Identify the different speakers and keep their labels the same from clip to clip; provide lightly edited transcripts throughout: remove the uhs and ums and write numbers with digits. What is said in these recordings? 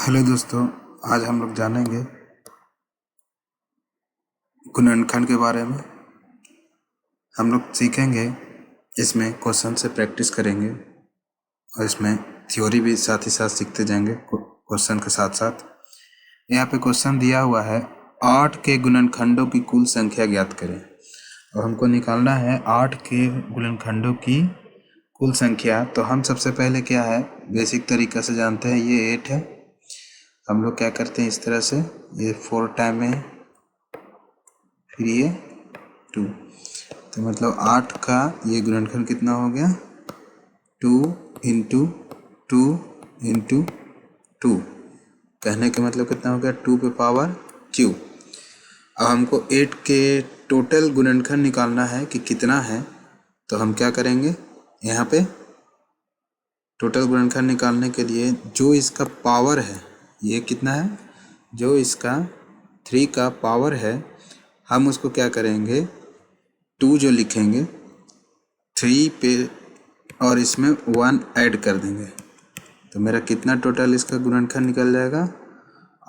Speaker 1: Hello दोस्तों, आज हम लोग जानेंगे गुणनखंड के बारे में। हम लोग सीखेंगे, इसमें क्वेश्चन से प्रैक्टिस करेंगे और इसमें थ्योरी भी साथ ही साथ सीखते जाएंगे क्वेश्चन के साथ साथ। यहाँ पे क्वेश्चन दिया हुआ है 8 के गुणनखंडों की कुल संख्या ज्ञात करें और हमको निकालना है 8 के गुणनखंडों की कुल संख्या। तो हम सबसे पहले क्या है, बेसिक तरीका से जानते हैं, ये 8 है। हम लोग क्या करते हैं, इस तरह से ये 4 टाइम में, फिर ये 2, तो मतलब 8 का ये गुणनखंड कितना हो गया, 2 इंटू 2 इंटू 2। कहने का मतलब कितना हो गया, 2 पे पावर q। अब हमको 8 के टोटल गुणनखंड निकालना है कि कितना है। तो हम क्या करेंगे, यहाँ पे टोटल गुणनखंड निकालने के लिए जो इसका पावर है, ये कितना है, जो इसका 3 का पावर है, हम उसको क्या करेंगे, 2 जो लिखेंगे 3 पे और इसमें 1 ऐड कर देंगे। तो मेरा कितना टोटल इसका गुणनखंड निकल जाएगा,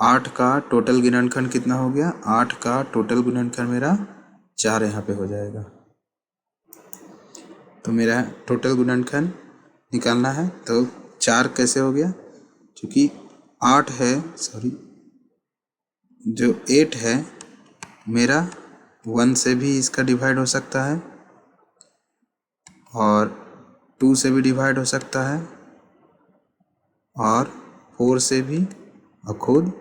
Speaker 1: 8 का टोटल गुणनखंड कितना हो गया, 8 का टोटल गुणनखंड मेरा 4 यहाँ पे हो जाएगा। तो मेरा टोटल गुणनखंड निकालना है, तो 4 कैसे हो गया, क्योंकि 8 है, जो 8 है मेरा 1 से भी इसका डिवाइड हो सकता है और 2 से भी डिवाइड हो सकता है और 4 से भी और खुद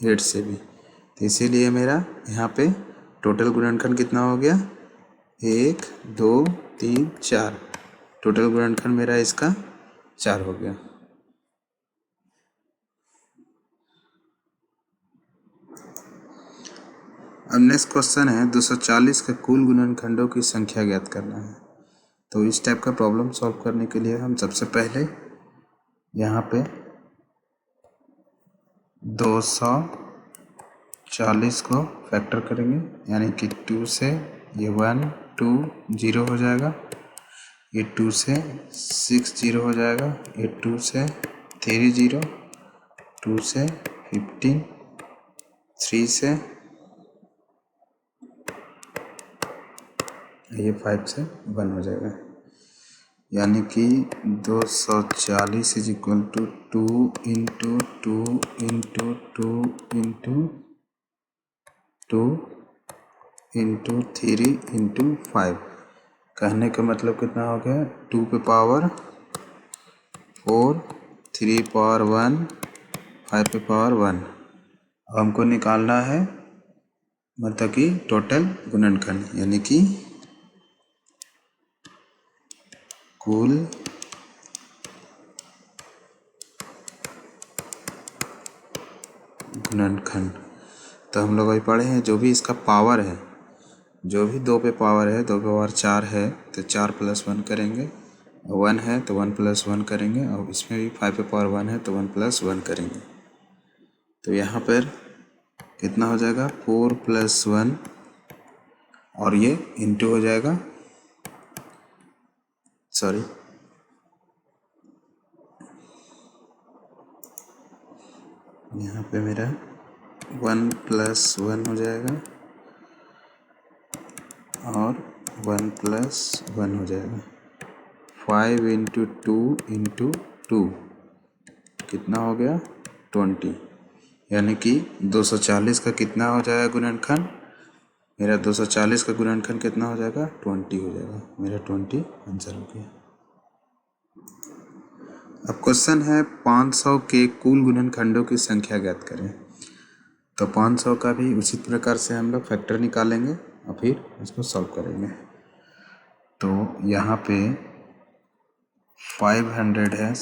Speaker 1: 8 से भी। तो इसीलिए मेरा यहाँ पे टोटल गुणनखंड कितना हो गया, 1 2 3 4। टोटल गुणनखंड मेरा इसका 4 हो गया। अब नेक्स्ट क्वेश्चन है 240 के कुल गुणनखंडों की संख्या ज्ञात करना है। तो इस टाइप का प्रॉब्लम सॉल्व करने के लिए हम सबसे पहले यहाँ पे 240 को फैक्टर करेंगे, यानी कि 2 से ये 1 2 0 हो जाएगा, ये 2 से 6 0 हो जाएगा, ये 2 से 3 0, 2 से 15, 3 से ये 5 से 1 हो जाएगा, यानी कि 240 is equal to 2 into 2 into 2 into 2 into 3 into 5। कहने का मतलब कितना हो गया, 2 पे पावर 4, 3 पावर 1, 5 पे पावर 1। अब हमको निकालना है मतलब कि टोटल गुणनखंड, यानी कि कुल गुणनखंड। तो हम लोग अभी पढ़े हैं, जो भी इसका पावर है, जो भी 2 पे पावर है, 2 पे पावर 4 है तो 4 + 1 करेंगे, 1 है तो 1 + 1 करेंगे, और इसमें भी 5 पे पावर 1 है तो 1 + 1 करेंगे। तो यहाँ पर कितना हो जाएगा, 4 + 1 और ये इंटू हो जाएगा, यहाँ पे मेरा 1 + 1 हो जाएगा और 1 + 1 हो जाएगा। 5 इंटू 2 इंटू 2 कितना हो गया, 20, यानी कि 240 का कितना हो जाएगा गुणनखंड, मेरा 240 का गुणनखंड कितना हो जाएगा, 20 हो जाएगा। मेरा 20 आंसर हो गया। अब क्वेश्चन है 500 के कुल गुणनखंडों की संख्या ज्ञात करें। तो 500 का भी उसी प्रकार से हम लोग फैक्टर निकालेंगे और फिर उसको सॉल्व करेंगे। तो यहाँ पे 500 है,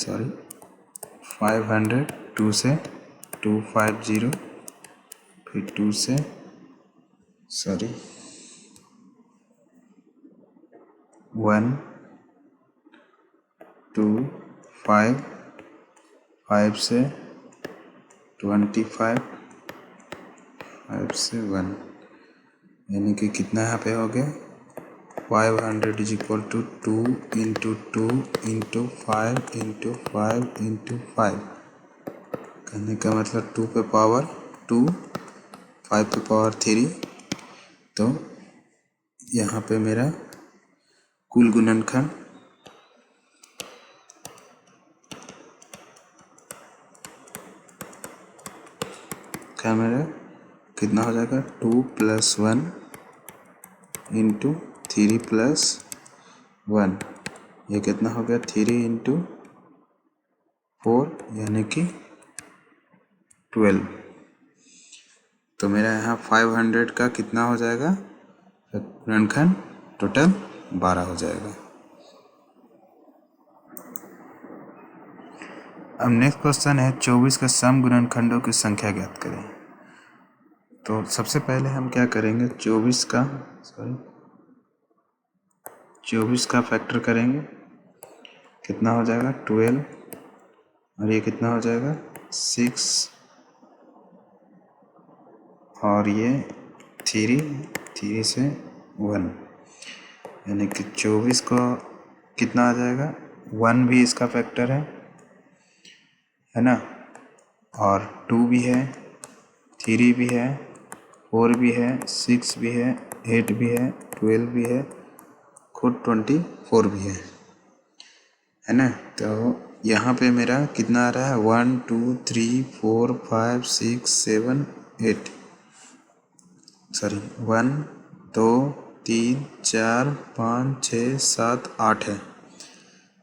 Speaker 1: 500, 2 से 250, फिर 2 से 1 2 5, 5 से 25, 5 से 1, यानी कि कितना यहाँ पे हो गया, 500 is equal to 2 into 2 into 5 into 5 into 5। कहने का मतलब 2 पे पावर 2, 5 पे पावर 3, तो यहाँ पे मेरा कुल गुणनखंड क्या मेरा कितना हो जाएगा, 2 + 1 × 3 + 1, ये कितना हो गया, 3 × 4 यानी कि 12। तो मेरा यहाँ 500 का कितना हो जाएगा गुणनखंड, टोटल 12 हो जाएगा। अब नेक्स्ट क्वेश्चन है 24 का सम गुणनखंडों की संख्या ज्ञात करें। तो सबसे पहले हम क्या करेंगे, 24 का फैक्टर करेंगे, कितना हो जाएगा 12, और ये कितना हो जाएगा 6, और ये 3 से 1, यानी कि 24 को कितना आ जाएगा, 1 भी इसका फैक्टर है ना, और 2 भी है, 3 भी है, 4 भी है, 6 भी है, 8 भी है, 12 भी है, खुद 24 भी है ना। तो यहाँ पे मेरा कितना आ रहा है, 1 2 3 4 5 6 7 8, सॉरी 1 2 3 4 5 6 7 8 है,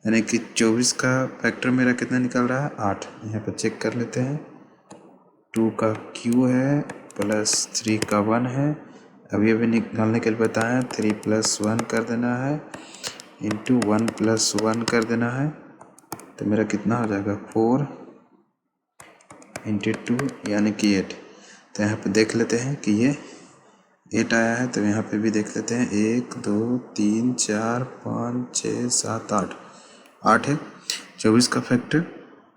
Speaker 1: यानी कि 24 का फैक्टर मेरा कितना निकल रहा है, 8। यहाँ पर चेक कर लेते हैं, 2 का Q है प्लस 3 का 1 है, अभी निकालने के लिए बताया, 3 + 1 कर देना है इंटू 1 + 1 कर देना है, तो मेरा कितना हो जाएगा 4 × 2 यानी कि 8। तो यहाँ पे देख लेते हैं कि ये 8 आया है, तो यहाँ पे भी देख लेते हैं, 1 2 3 4 5 6 7 8 है 24 का फैक्टर।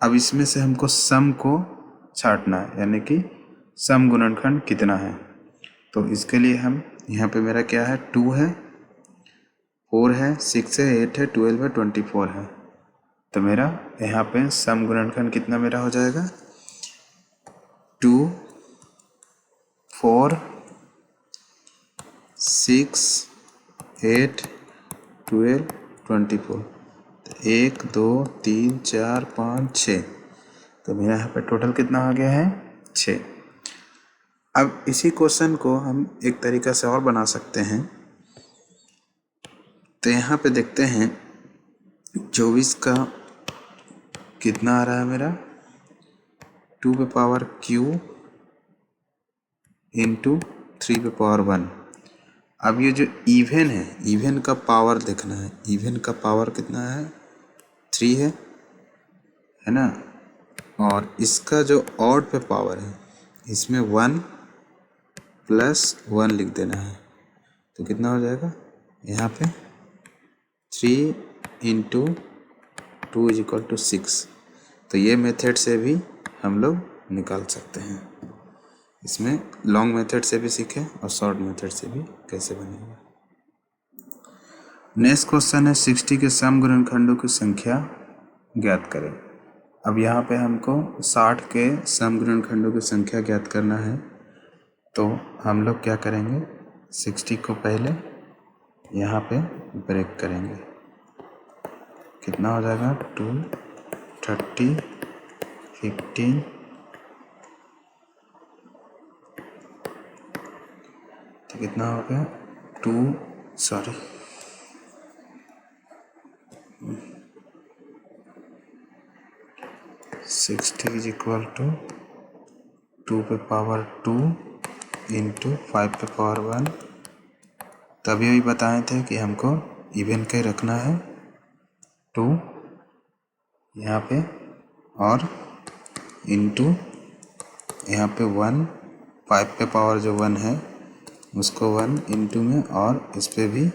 Speaker 1: अब इसमें से हमको सम को छांटना है, यानी कि सम गुणनखंड कितना है। तो इसके लिए हम यहाँ पे मेरा क्या है, 2 है, 4 है, 6 है, 8 है, 12 है, 24 है। तो मेरा यहाँ पे सम गुणनखंड कितना मेरा हो जाएगा, 2 4 6 8 12 24, 1 2 3 4 5 6, तो मेरा यहाँ पे टोटल कितना आ गया है 6। अब इसी क्वेश्चन को हम एक तरीका से और बना सकते हैं। तो यहाँ पे देखते हैं 24 का कितना आ रहा है मेरा, 2 पे पावर Q इंटू 3 पे पावर 1। अब ये जो इवन है, इवन का पावर देखना है, इवन का पावर कितना है 3 है ना, और इसका जो ऑड पे पावर है इसमें 1 + 1 लिख देना है, तो कितना हो जाएगा यहाँ पे 3 × 2 = 6। तो ये मेथड से भी हम लोग निकाल सकते हैं। इसमें लॉन्ग मेथड से भी सीखें और शॉर्ट मेथड से भी कैसे बनेगा। नेक्स्ट क्वेश्चन है 60 के सम गुणनखंडों की संख्या ज्ञात करें। अब यहाँ पे हमको 60 के सम गुणनखंडों की संख्या ज्ञात करना है। तो हम लोग क्या करेंगे, 60 को पहले यहाँ पे ब्रेक करेंगे, कितना हो जाएगा 2 30 15, तो कितना हो गया 60 = 2 पे पावर 2 × 5 पे पावर 1। तभी अभी बताए थे कि हमको इवन का ही रखना है 2 यहाँ पे, और इंटू यहाँ पे 1, 5 पे पावर जो 1 है उसको 1 इंटू में, और इस पे भी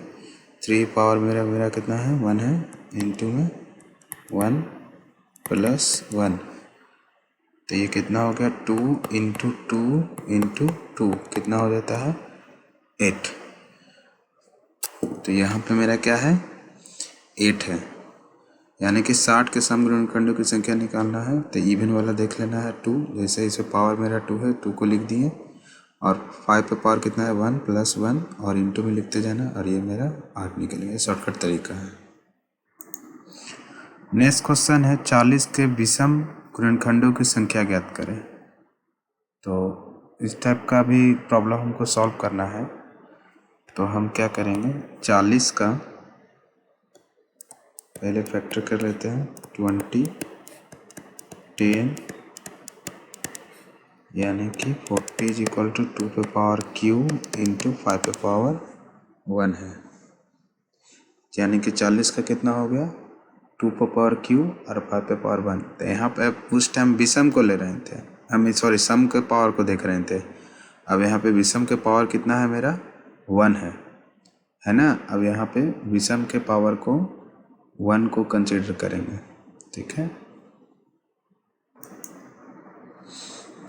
Speaker 1: 3 पावर मेरा कितना है 1 है, इंटू में 1 + 1, तो ये कितना हो गया 2 × 2 × 2 कितना हो जाता है 8। तो यहाँ पे मेरा क्या है 8 है। यानी कि 60 के सम गुणनखंडों की संख्या निकालना है तो इवन वाला देख लेना है 2। जैसे इसे पावर मेरा 2 है, 2 को लिख दिए और 5 पे पावर कितना है 1 + 1 और इंटू में लिखते जाना और ये मेरा 8 निकल गया। शॉर्टकट तरीका है। नेक्स्ट क्वेश्चन है 40 के विषम गुणनखंडों की संख्या ज्ञात करें। तो इस टाइप का भी प्रॉब्लम हमको सॉल्व करना है। तो हम क्या करेंगे, 40 का पहले फैक्टर कर लेते हैं 20, 10 यानी कि 40 = 2 पे पावर q इंटू 5 पे पावर 1 है। यानी कि 40 का कितना हो गया 2 पे पावर q और 5 पे पावर 1। तो यहाँ पे उस टाइम विषम को ले रहे थे हम, सॉरी सम के पावर को देख रहे थे। अब यहाँ पे विषम के पावर कितना है मेरा 1 है ना। अब यहाँ पे विषम के पावर को 1 को कंसिडर करेंगे, ठीक है।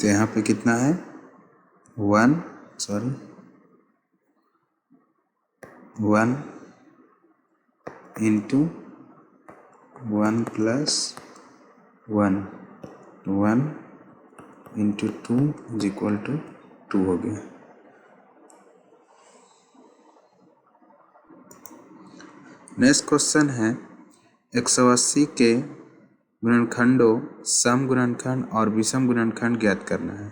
Speaker 1: तो यहाँ पे कितना है 1 इंटू 1 + 1 इंटू 2 = 2 हो गया। नेक्स्ट क्वेश्चन है 180 के गुणनखंडों सम गुणनखंड और विषम गुणनखंड ज्ञात करना है।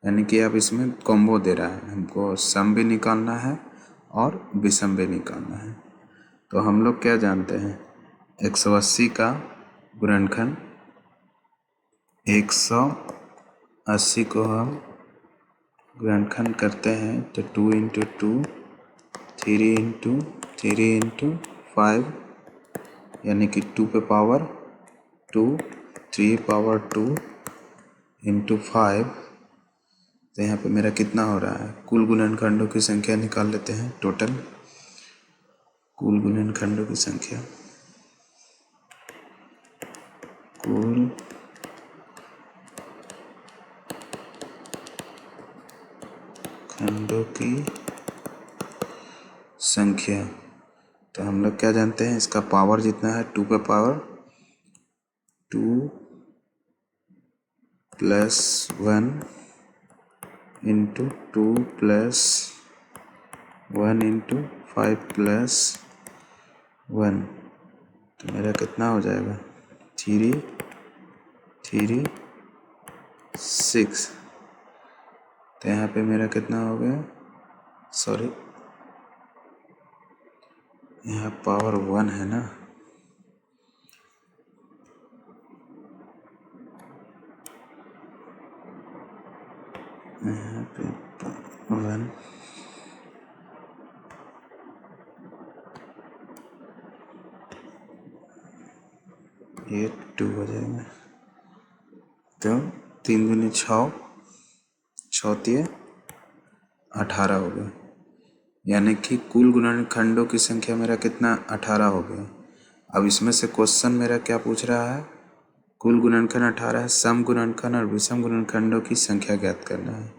Speaker 1: यानी कि अब इसमें कॉम्बो दे रहा है, हमको सम भी निकालना है और विषम भी निकालना है। तो हम लोग क्या जानते हैं 180 का गुणनखंड 180 को हम गुणनखंड करते हैं तो 2 × 2 3 × 3 × 5 यानी कि 2 पे पावर 2 3 पावर 2 इंटू 5। तो यहाँ पे मेरा कितना हो रहा है, कुल गुणनखंडों की संख्या निकाल लेते हैं। टोटल कुल गुणनखंडों की संख्या, कुल खंडों की संख्या। तो हम लोग क्या जानते हैं, इसका पावर जितना है 2 पे पावर 2 + 1 इंटू 2 + 1 इंटू 5 + 1। तो मेरा कितना हो जाएगा 3 3 6। तो यहाँ पे मेरा कितना हो गया, सॉरी यहाँ पावर 1 है ना, यहाँ पे 1 ये 2 हो जाएगा। तो 3 दूनी 6 6 तिये 18 हो गया। यानी कि कुल गुणनखंडों की संख्या मेरा कितना 18 हो गया। अब इसमें से क्वेश्चन मेरा क्या पूछ रहा है, कुल गुणनखंड 18 है, सम गुणनखंड और विषम गुणनखंडों की संख्या ज्ञात करना है।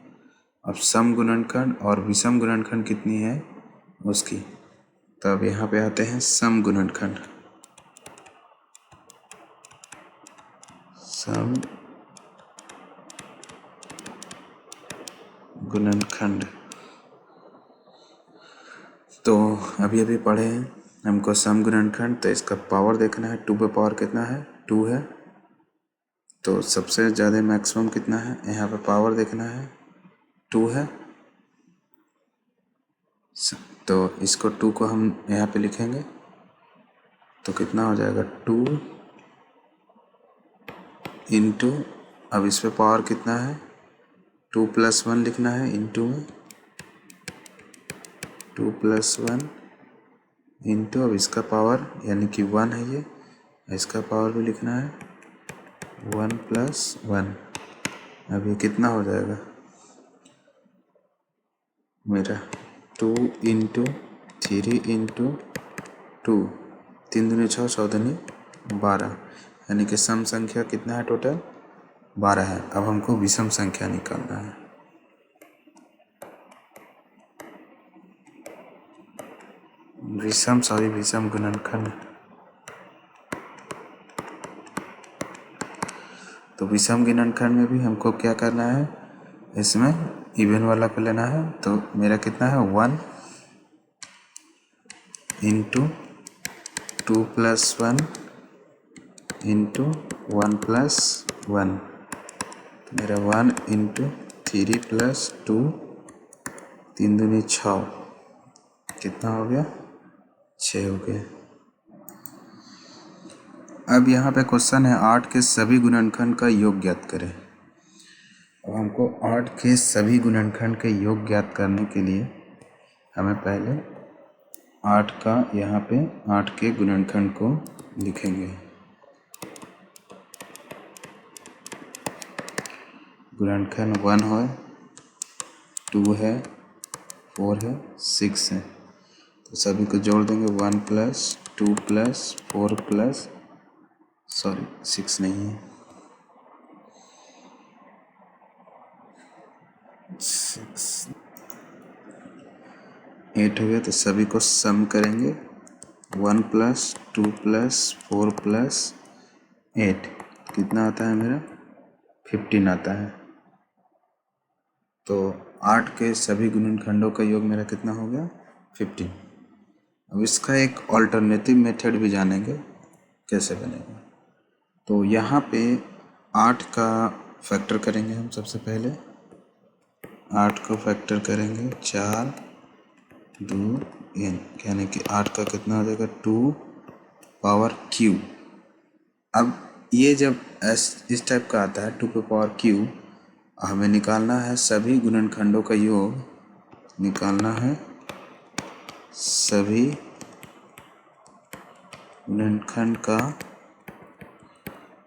Speaker 1: अब सम गुणनखंड और विषम गुणनखंड कितनी है उसकी। तो अब यहाँ पे आते हैं सम गुणनखंड। सम गुणनखंड तो अभी अभी पढ़े हैं हमको सम गुणनखंड। तो इसका पावर देखना है, 2 पे पावर कितना है 2 है। तो सबसे ज़्यादा मैक्सिमम कितना है, यहाँ पे पावर देखना है 2 है। तो इसको 2 को हम यहाँ पे लिखेंगे तो कितना हो जाएगा 2 इंटू, अब इस पे पावर कितना है 2 + 1 लिखना है इंटू में 2 + 1 इंटू, अब इसका पावर यानी कि 1 है ये, इसका पावर भी लिखना है 1 + 1। अब ये कितना हो जाएगा मेरा 2 इंटू 3 इंटू 2 3 दूनी 6 6 दूनी 12, यानी कि सम संख्या कितना है टोटल 12 है। अब हमको विषम संख्या निकालना है। विषम गुणनखंड तो विषम गुणनखंड में भी हमको क्या करना है, इसमें इवन वाला को लेना है। तो मेरा कितना है 1 इंटू 2 प्लस 1 इंटू 1 प्लस 1, तो मेरा 1 इंटू 3 प्लस 2, 3 दूनी 6, कितना हो गया 6 हो गया। अब यहाँ पे क्वेश्चन है 8 के सभी गुणनखंड का योग ज्ञात करें। अब हमको 8 के सभी गुणनखंड के योग ज्ञात करने के लिए हमें पहले 8 का यहाँ पे 8 के गुणनखंड को लिखेंगे। गुणनखंड 1 है, 2 है, 4 है, 6 है, तो सभी को जोड़ देंगे। 1 प्लस 2 प्लस 4 प्लस 6 नहीं है, 6 8 हो गया। तो सभी को सम करेंगे। 1 प्लस 2 प्लस 4 प्लस 8 कितना आता है मेरा 15 आता है। तो 8 के सभी गुणनखंडों का योग मेरा कितना हो गया 15। अब इसका एक ऑल्टरनेटिव मेथड भी जानेंगे कैसे बनेगा। तो यहाँ पे 8 का फैक्टर करेंगे हम। सबसे पहले 8 को फैक्टर करेंगे 4 2 n, यानी कि 8 का कितना हो जाएगा 2 पावर q। अब ये जब इस टाइप का आता है 2 पे पावर q, हमें निकालना है सभी गुणनखंडों का योग, निकालना है सभी गुणनखंड का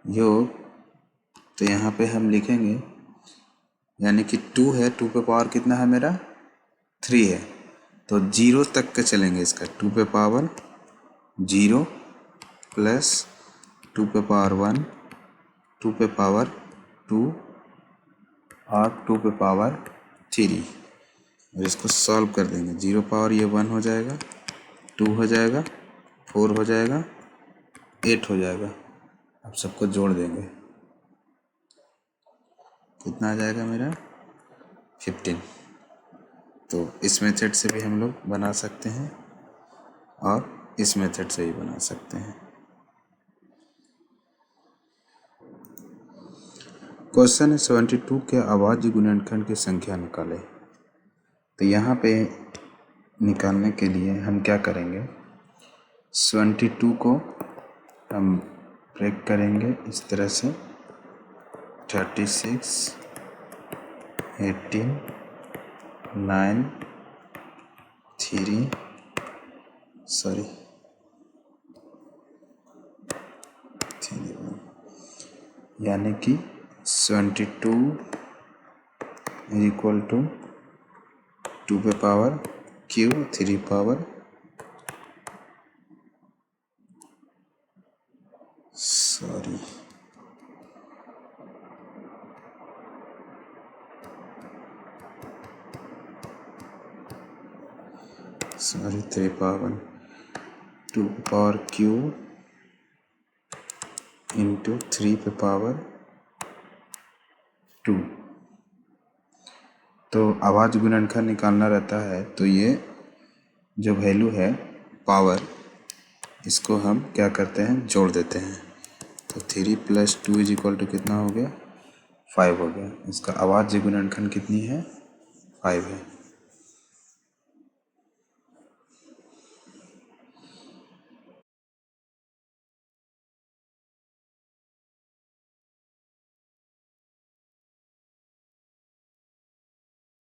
Speaker 1: योग। तो यहाँ पे हम लिखेंगे, यानी कि 2 है, 2 पे पावर कितना है मेरा 3 है, तो 0 तक के चलेंगे इसका। 2 पे पावर 0 प्लस 2 पे पावर 1, 2 पे पावर 2 और 2 पे पावर 3, और इसको सॉल्व कर देंगे। 0 पावर ये 1 हो जाएगा, 2 हो जाएगा, 4 हो जाएगा, 8 हो जाएगा। अब सबको जोड़ देंगे, कितना आ जाएगा मेरा 15। तो इस मेथड से भी हम लोग बना सकते हैं और इस मेथड से भी बना सकते हैं। क्वेश्चन है 72 के अभाज्य गुणनखंड की संख्या निकालें। तो यहाँ पे निकालने के लिए हम क्या करेंगे, 72 को हम ब्रेक करेंगे इस तरह से 36 18 9 3 यानी कि 72 इज इक्वल टू 2 पे पावर q 3 पावर 3 पावर 2 पे पावर q इंटू 3 पे पावर 2। तो अभाज्य गुणनखंड निकालना रहता है, तो ये जो वैल्यू है पावर, इसको हम क्या करते हैं जोड़ देते हैं। तो 3 प्लस 2 इज इक्वल टू कितना हो गया 5 हो गया। इसका अभाज्य गुणनखंड कितनी है 5 है।